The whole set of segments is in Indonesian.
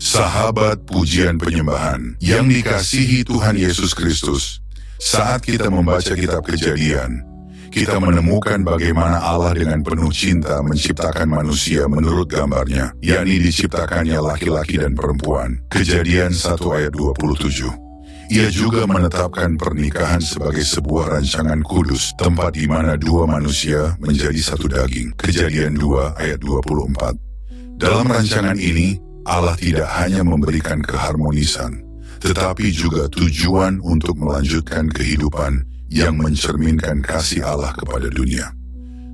Sahabat pujian penyembahan yang dikasihi Tuhan Yesus Kristus, saat kita membaca kitab Kejadian, kita menemukan bagaimana Allah dengan penuh cinta menciptakan manusia menurut gambarnya, yakni diciptakannya laki-laki dan perempuan. Kejadian 1 ayat 27. Ia juga menetapkan pernikahan sebagai sebuah rancangan kudus, tempat di mana dua manusia menjadi satu daging. Kejadian 2 ayat 24. Dalam rancangan ini, Allah tidak hanya memberikan keharmonisan, tetapi juga tujuan untuk melanjutkan kehidupan yang mencerminkan kasih Allah kepada dunia.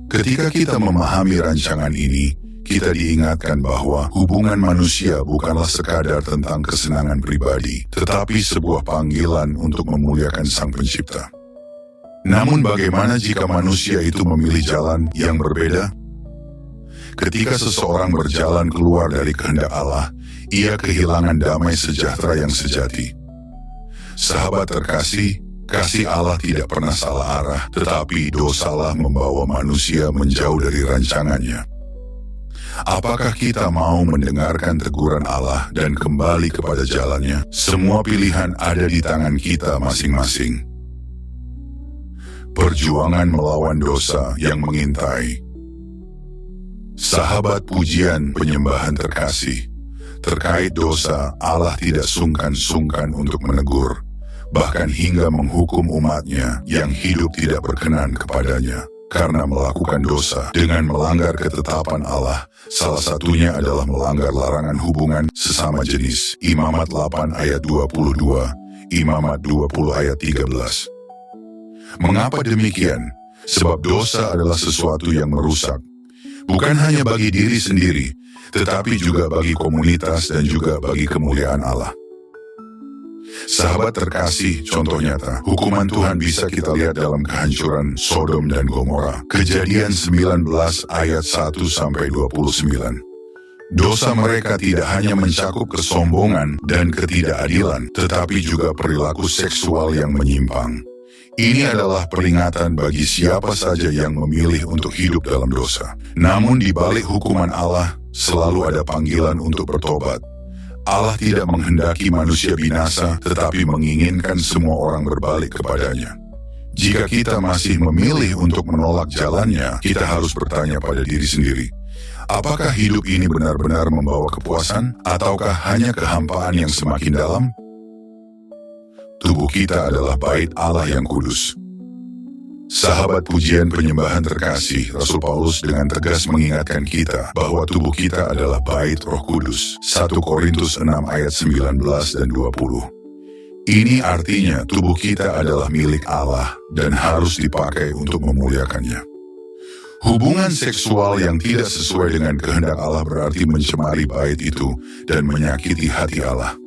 Ketika kita memahami rancangan ini, kita diingatkan bahwa hubungan manusia bukanlah sekadar tentang kesenangan pribadi, tetapi sebuah panggilan untuk memuliakan Sang Pencipta. Namun bagaimana jika manusia itu memilih jalan yang berbeda? Ketika seseorang berjalan keluar dari kehendak Allah, ia kehilangan damai sejahtera yang sejati. Sahabat terkasih, kasih Allah tidak pernah salah arah, tetapi dosalah membawa manusia menjauh dari rancangannya. Apakah kita mau mendengarkan teguran Allah dan kembali kepada jalannya? Semua pilihan ada di tangan kita masing-masing. Perjuangan melawan dosa yang mengintai. Sahabat pujian penyembahan terkasih, terkait dosa Allah tidak sungkan-sungkan untuk menegur, bahkan hingga menghukum umatnya yang hidup tidak berkenan kepadanya karena melakukan dosa dengan melanggar ketetapan Allah. Salah satunya adalah melanggar larangan hubungan sesama jenis. Imamat 8 ayat 22, Imamat 20 ayat 13. Mengapa demikian? Sebab dosa adalah sesuatu yang merusak, bukan hanya bagi diri sendiri, tetapi juga bagi komunitas dan juga bagi kemuliaan Allah. Sahabat terkasih, contoh nyata, hukuman Tuhan bisa kita lihat dalam kehancuran Sodom dan Gomora. Kejadian 19 ayat 1-29. Dosa mereka tidak hanya mencakup kesombongan dan ketidakadilan, tetapi juga perilaku seksual yang menyimpang. Ini adalah peringatan bagi siapa saja yang memilih untuk hidup dalam dosa. Namun di balik hukuman Allah, selalu ada panggilan untuk bertobat. Allah tidak menghendaki manusia binasa, tetapi menginginkan semua orang berbalik kepadanya. Jika kita masih memilih untuk menolak jalannya, kita harus bertanya pada diri sendiri, apakah hidup ini benar-benar membawa kepuasan, ataukah hanya kehampaan yang semakin dalam? Tubuh kita adalah bait Allah yang kudus. Sahabat pujian penyembahan terkasih, Rasul Paulus dengan tegas mengingatkan kita bahwa tubuh kita adalah bait Roh Kudus. 1 Korintus 6 ayat 19 dan 20. Ini artinya tubuh kita adalah milik Allah dan harus dipakai untuk memuliakannya. Hubungan seksual yang tidak sesuai dengan kehendak Allah berarti mencemari bait itu dan menyakiti hati Allah.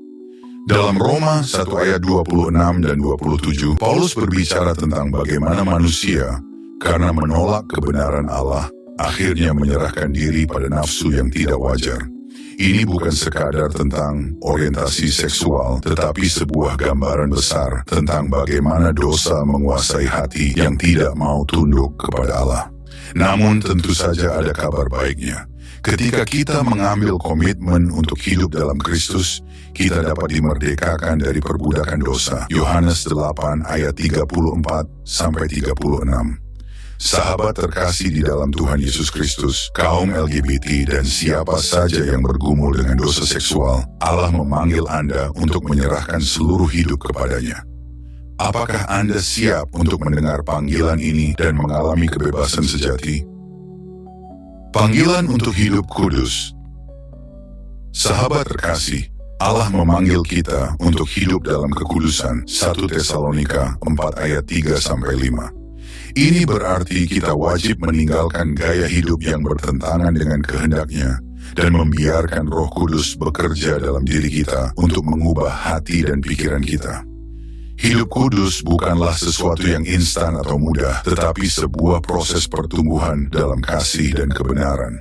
Dalam Roma 1 ayat 26 dan 27, Paulus berbicara tentang bagaimana manusia, karena menolak kebenaran Allah, akhirnya menyerahkan diri pada nafsu yang tidak wajar. Ini bukan sekadar tentang orientasi seksual, tetapi sebuah gambaran besar tentang bagaimana dosa menguasai hati yang tidak mau tunduk kepada Allah. Namun tentu saja ada kabar baiknya. Ketika kita mengambil komitmen untuk hidup dalam Kristus, kita dapat dimerdekakan dari perbudakan dosa. Yohanes 8 ayat 34-36. Sahabat terkasih di dalam Tuhan Yesus Kristus, kaum LGBT dan siapa saja yang bergumul dengan dosa seksual, Allah memanggil Anda untuk menyerahkan seluruh hidup kepadanya. Apakah Anda siap untuk mendengar panggilan ini dan mengalami kebebasan sejati? Panggilan untuk hidup kudus. Sahabat terkasih, Allah memanggil kita untuk hidup dalam kekudusan. 1 Tesalonika 4 ayat 3-5. Ini berarti kita wajib meninggalkan gaya hidup yang bertentangan dengan kehendaknya dan membiarkan Roh Kudus bekerja dalam diri kita untuk mengubah hati dan pikiran kita. Hidup kudus bukanlah sesuatu yang instan atau mudah, tetapi sebuah proses pertumbuhan dalam kasih dan kebenaran.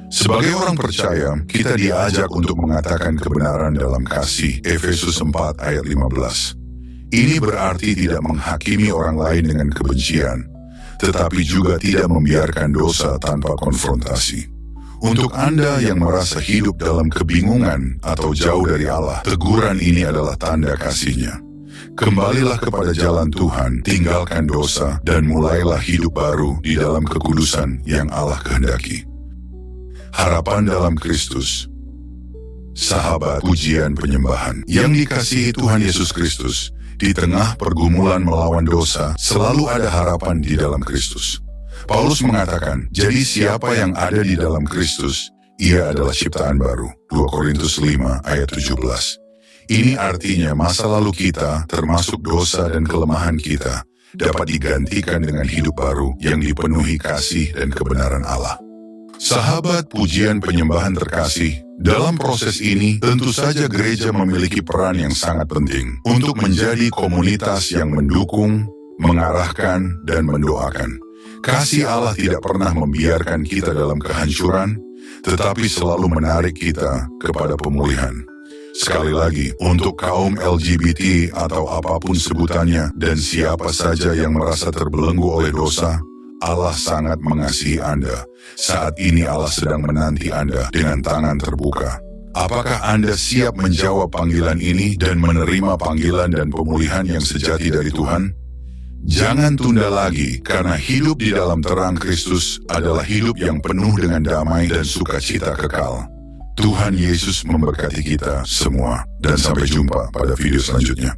Sebagai orang percaya, kita diajak untuk mengatakan kebenaran dalam kasih. Efesus 4 ayat 15. Ini berarti tidak menghakimi orang lain dengan kebencian, tetapi juga tidak membiarkan dosa tanpa konfrontasi. Untuk Anda yang merasa hidup dalam kebingungan atau jauh dari Allah, teguran ini adalah tanda kasih-Nya. Kembalilah kepada jalan Tuhan, tinggalkan dosa, dan mulailah hidup baru di dalam kekudusan yang Allah kehendaki. Harapan dalam Kristus. Sahabat pujian penyembahan yang dikasihi Tuhan Yesus Kristus, di tengah pergumulan melawan dosa, selalu ada harapan di dalam Kristus. Paulus mengatakan, jadi siapa yang ada di dalam Kristus, ia adalah ciptaan baru. 2 Korintus 5 ayat 17. Ini artinya masa lalu kita, termasuk dosa dan kelemahan kita, dapat digantikan dengan hidup baru yang dipenuhi kasih dan kebenaran Allah. Sahabat pujian penyembahan terkasih, dalam proses ini tentu saja gereja memiliki peran yang sangat penting untuk menjadi komunitas yang mendukung, mengarahkan, dan mendoakan. Kasih Allah tidak pernah membiarkan kita dalam kehancuran, tetapi selalu menarik kita kepada pemulihan. Sekali lagi, untuk kaum LGBT atau apapun sebutannya dan siapa saja yang merasa terbelenggu oleh dosa, Allah sangat mengasihi Anda. Saat ini Allah sedang menanti Anda dengan tangan terbuka. Apakah Anda siap menjawab panggilan ini dan menerima panggilan dan pemulihan yang sejati dari Tuhan? Jangan tunda lagi, karena hidup di dalam terang Kristus adalah hidup yang penuh dengan damai dan sukacita kekal. Tuhan Yesus memberkati kita semua, dan sampai jumpa pada video selanjutnya.